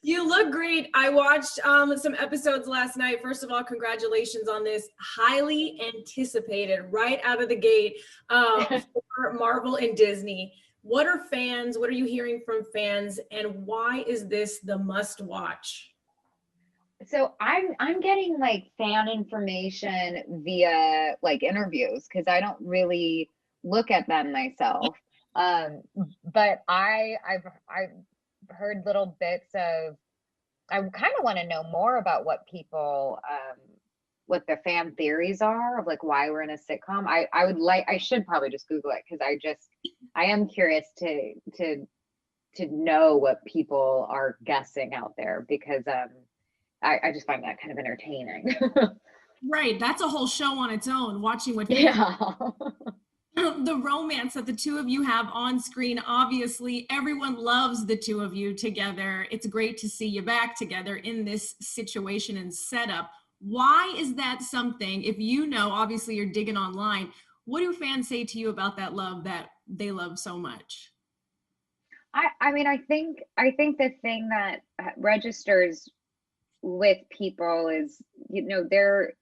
You look great. I watched some episodes last night. First of all, congratulations on this. Highly anticipated right out of the gate for Marvel and Disney. What are you hearing from fans, and why is this the must watch? So I'm getting like fan information via like interviews because I don't really look at them myself. Um, but I've heard little bits of. I kind of want to know more about what people what the fan theories are of like why we're in a sitcom. I should probably just Google it because I am curious to know what people are guessing out there because I just find that kind of entertaining. Right, that's a whole show on its own, watching what Yeah. the romance that the two of you have on screen. Obviously, everyone loves the two of you together. It's great to see you back together in this situation and setup. Why is that something, if you know, obviously you're digging online, what do fans say to you about that love that they love so much? I mean, I think the thing that registers with people is, their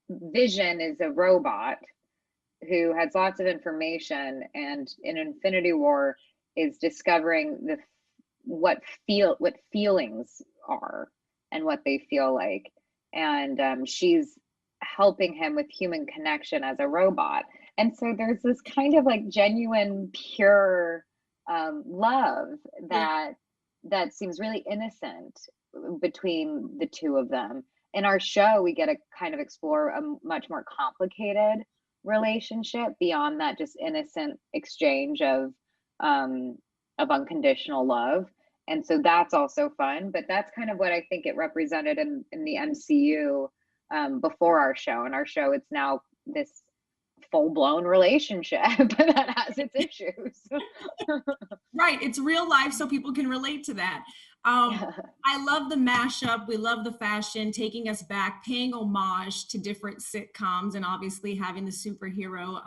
Vision is a robot who has lots of information, and in Infinity War is discovering what feelings are and what they feel like, and she's helping him with human connection as a robot, and so there's this kind of like genuine, pure love that seems really innocent between the two of them. In our show, we get to kind of explore a much more complicated relationship beyond that just innocent exchange of unconditional love. And so that's also fun, but that's kind of what I think it represented in the MCU before our show. In our show, it's now this full-blown relationship that has its issues. Right, it's real life, so people can relate to that. I love the mashup. We love the fashion, taking us back, paying homage to different sitcoms, and obviously having the superhero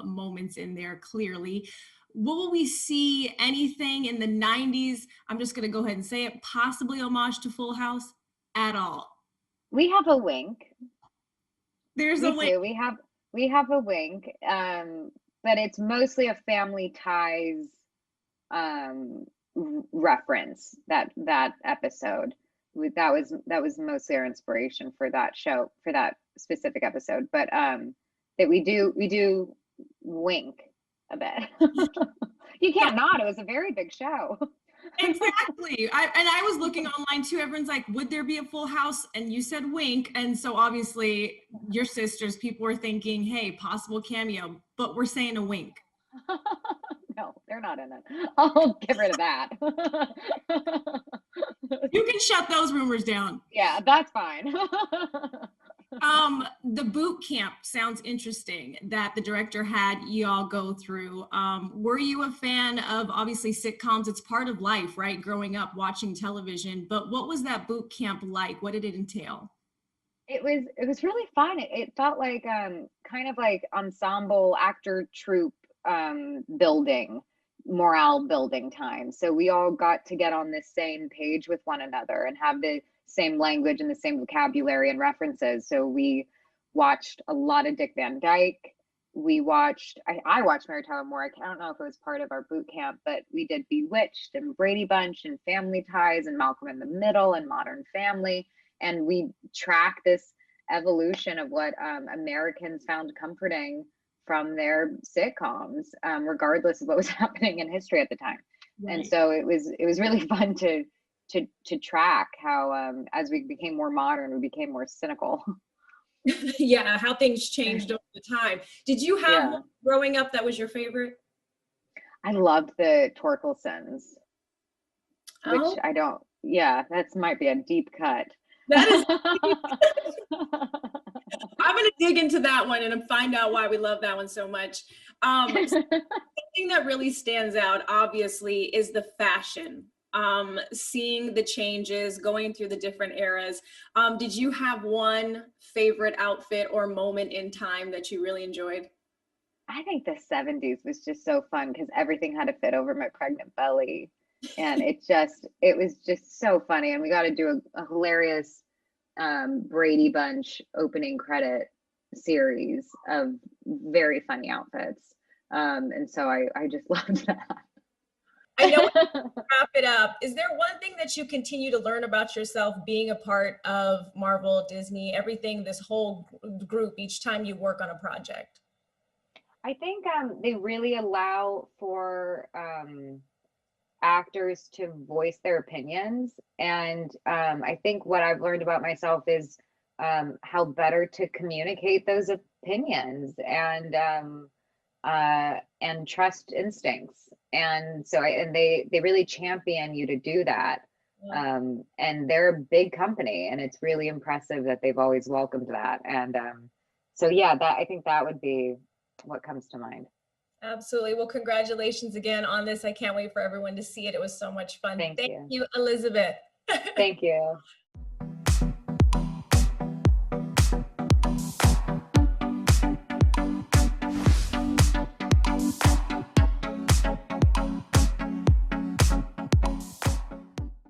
moments in there clearly. Will we see anything in the 90s? I'm just going to go ahead and say it, possibly homage to Full House at all. We have a wink. There's We a wink. do. We have a wink. But it's mostly a Family Ties reference, that episode. That was mostly our inspiration for that show, for that specific episode. But that we do wink a bit. You can't not. It was a very big show. Exactly. I was looking online too. Everyone's like, would there be a Full House? And you said wink. And so obviously your sisters, people were thinking, hey, possible cameo, but we're saying a wink. No, they're not in it. I'll get rid of that. You can shut those rumors down. Yeah, that's fine. The boot camp sounds interesting that the director had y'all go through. Were you a fan of, obviously, sitcoms? It's part of life, right? Growing up watching television, but what was that boot camp like? What did it entail? It was really fun. It felt like kind of like ensemble actor troupe building, morale building time. So we all got to get on the same page with one another and have the same language and the same vocabulary and references. So we watched a lot of Dick Van Dyke. I watched Mary Tyler Moore. I don't know if it was part of our boot camp, but we did Bewitched and Brady Bunch and Family Ties and Malcolm in the Middle and Modern Family. And we track this evolution of what Americans found comforting from their sitcoms, regardless of what was happening in history at the time. Right. And so it was really fun to track how as we became more modern, we became more cynical. Yeah, how things changed over the time. Did you have one growing up that was your favorite? I loved the Torkelsons, which I don't. Yeah, that might be a deep cut. That is. I'm going to dig into that one and find out why we love that one so much. Something that really stands out, obviously, is the fashion. Seeing the changes, going through the different eras. Did you have one favorite outfit or moment in time that you really enjoyed? I think the 70s was just so fun because everything had to fit over my pregnant belly. And it was just so funny. And we got to do a hilarious Brady Bunch opening credit series of very funny outfits. And so I just loved that. I know wrap it up. Is there one thing that you continue to learn about yourself being a part of Marvel, Disney, everything, this whole group each time you work on a project? I think they really allow for actors to voice their opinions. And I think what I've learned about myself is how better to communicate those opinions and trust instincts. And so they really champion you to do that. Yeah. And they're a big company, and it's really impressive that they've always welcomed that. And so yeah, that I think that would be what comes to mind. Absolutely. Well, congratulations again on this. I can't wait for everyone to see it. It was so much fun. Thank Thank you. you, Elizabeth. Thank you.